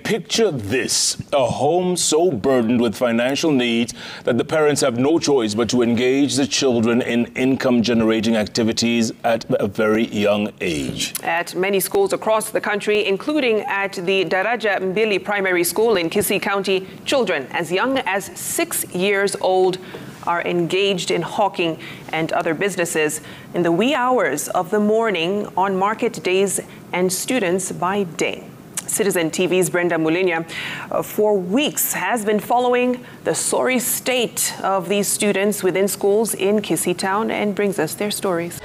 Picture this, a home so burdened with financial needs that the parents have no choice but to engage the children in income-generating activities at a very young age. At many schools across the country, including at the Daraja Mbili Primary School in Kisii County, children as young as 6 years old are engaged in hawking and other businesses in the wee hours of the morning on market days and students by day. Citizen TV's Brenda Mulinya for weeks has been following the sorry state of these students within schools in Kisii Town and brings us their stories.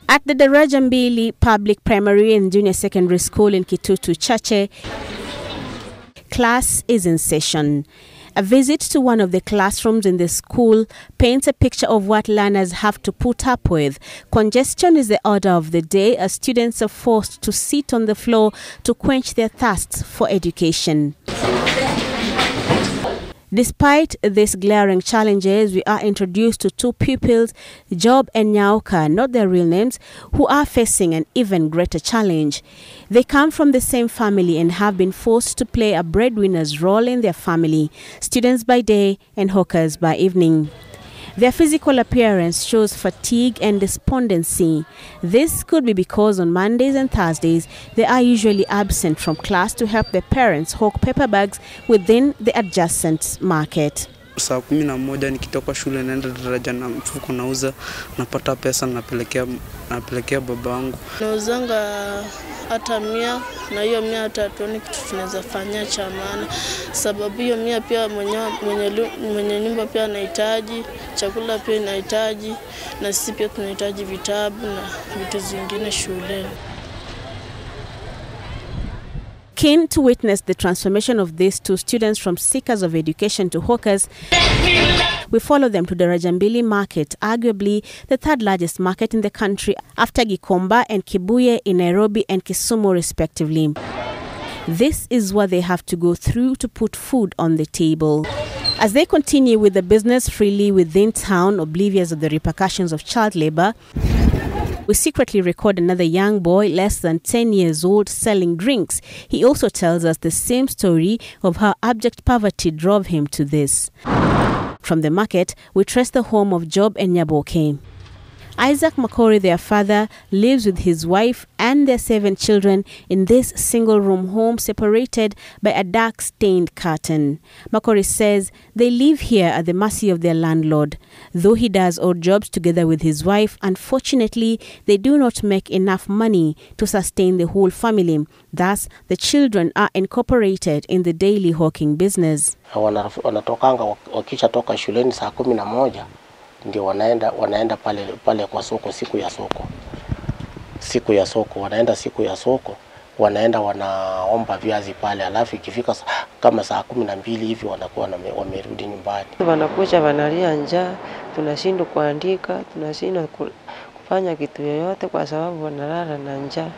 At the Daraja Mbili Public Primary and Junior Secondary School in Kitutu Chache, class is in session. A visit to one of the classrooms in the school paints a picture of what learners have to put up with. Congestion is the order of the day as students are forced to sit on the floor to quench their thirsts for education. Despite these glaring challenges, we are introduced to two pupils, Job and Nyauka, not their real names, who are facing an even greater challenge. They come from the same family and have been forced to play a breadwinner's role in their family, students by day and hawkers by evening. Their physical appearance shows fatigue and despondency. This could be because on Mondays and Thursdays, they are usually absent from class to help their parents hawk paper bags within the adjacent market. Saa 11 nikitoka shule naenda Daraja na mfuko nauza, napata pesa napelekea baba wangu. Nauzanga hata 100 na hiyo 100 hata tuone kitu tunaweza fanya cha maana. Sababu hiyo 100 pia mwenye nyumba pia anahitaji, chakula pia anahitaji, na sisi pia tunahitaji vitabu na vitu zingine shuleni. Keen to witness the transformation of these two students from seekers of education to hawkers, we follow them to the Daraja Mbili market, arguably the third largest market in the country after Gikomba and Kibuye in Nairobi and Kisumu respectively. This is what they have to go through to put food on the table. As they continue with the business freely within town, oblivious of the repercussions of child labor, we secretly record another young boy less than 10 years old selling drinks. He also tells us the same story of how abject poverty drove him to this. From the market, we trace the home of Job and Nyaboke. Isaac Makori, their father, lives with his wife and their 7 children in this single-room home separated by a dark-stained curtain. Makori says they live here at the mercy of their landlord. Though he does odd jobs together with his wife, unfortunately, they do not make enough money to sustain the whole family. Thus, the children are incorporated in the daily hawking business. Wanatokanga wakisha toka shuleni saa 11. Ndio wanaenda pale kwa soko siku ya soko wanaenda wanaomba viazi pale, alafu ikifika kama saa 12 hivi wanakuwa wamerudi nyumbani. Wanakuja wanalia njaa, tunashindwa kuandika, tunashindwa kufanya kitu yoyote kwa sababu wanalala na njaa.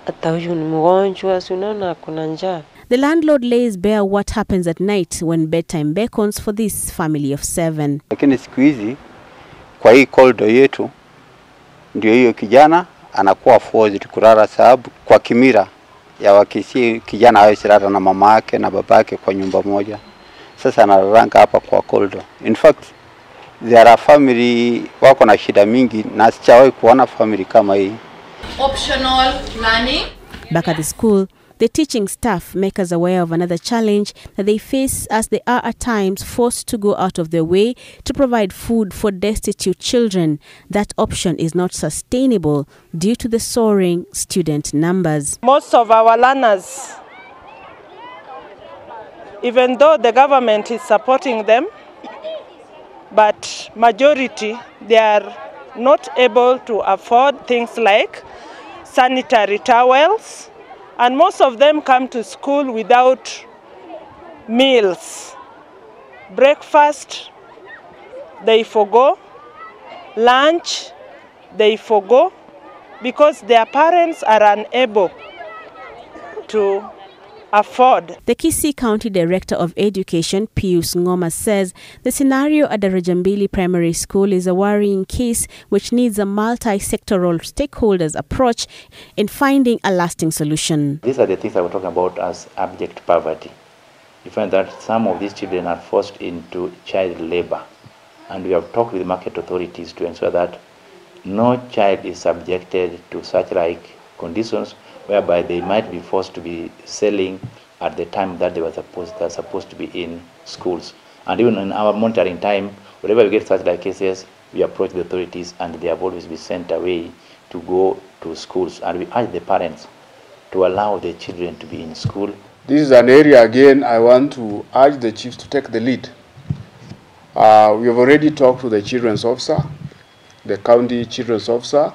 Hata huyu ni mgonjwa, unaona kuna njaa. The landlord lays bare what happens at night when bedtime beckons for this family of 7. Lakini siku hizi kwa hii corridor yetu ndio hiyo kijana anakuwa forced kulala, sababu kwa kimira ya Wakisii kijana hawezi lala na mama yake na baba yake kwa nyumba moja. Sasa analala hapa kwa corridor. In fact, there are family wako na shida mingi na sijawahi kuona family kama hii. Optional learning. Back at the school, the teaching staff make us aware of another challenge that they face as they are at times forced to go out of their way to provide food for destitute children. That option is not sustainable due to the soaring student numbers. Most of our learners, even though the government is supporting them, but majority, they are not able to afford things like sanitary towels, and most of them come to school without meals. Breakfast, they forgo. Lunch, they forgo because their parents are unable to afford. The Kisii County Director of Education, Pius Ngoma, says the scenario at Daraja Mbili Primary School is a worrying case which needs a multi-sectoral stakeholders approach in finding a lasting solution. These are the things that we're talking about as abject poverty. You find that some of these children are forced into child labor, and we have talked with market authorities to ensure that no child is subjected to such like conditions whereby they might be forced to be selling at the time that they were supposed to be in schools. And even in our monitoring time, whenever we get such like cases, we approach the authorities and they have always been sent away to go to schools. And we urge the parents to allow their children to be in school. This is an area, again, I want to urge the chiefs to take the lead. We have already talked to the children's officer, the county children's officer.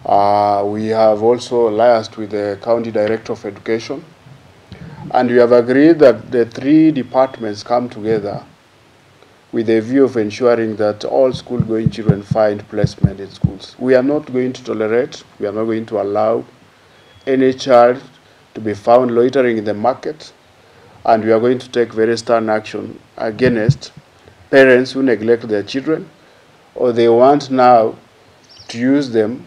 We have also liaised with the county director of education. And we have agreed that the three departments come together with a view of ensuring that all school-going children find placement in schools. We are not going to tolerate, we are not going to allow any child to be found loitering in the market, and we are going to take very stern action against parents who neglect their children or they want now to use them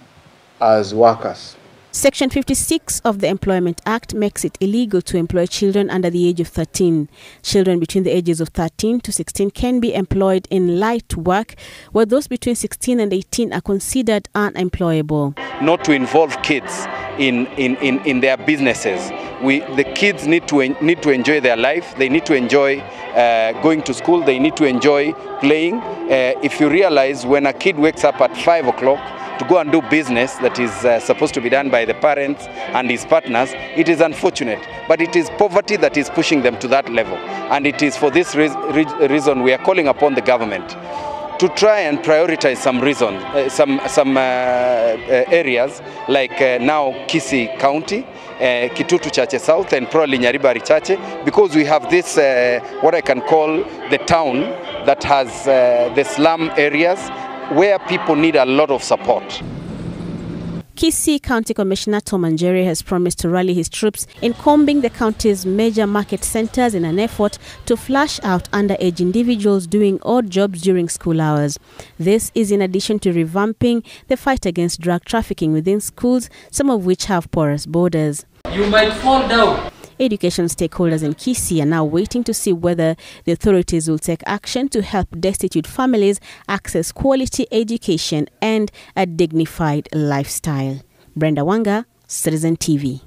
as workers. Section 56 of the Employment Act makes it illegal to employ children under the age of 13. Children between the ages of 13 to 16 can be employed in light work, while those between 16 and 18 are considered unemployable. Not to involve kids in their businesses. The kids need to enjoy their life. They need to enjoy going to school. They need to enjoy playing. If you realize, when a kid wakes up at 5 o'clock to go and do business that is supposed to be done by the parents and his partners, it is unfortunate. But it is poverty that is pushing them to that level. And it is for this reason we are calling upon the government to try and prioritize some areas like now Kisii County, Kitutu Chache South, and probably Nyaribari Chache, because we have this what I can call the town that has the slum areas where people need a lot of support. Kisii County Commissioner Tom Anjeri has promised to rally his troops in combing the county's major market centers in an effort to flush out underage individuals doing odd jobs during school hours. This is in addition to revamping the fight against drug trafficking within schools, some of which have porous borders. You might fall down. Education stakeholders in Kisii are now waiting to see whether the authorities will take action to help destitute families access quality education and a dignified lifestyle. Brenda, Citizen TV.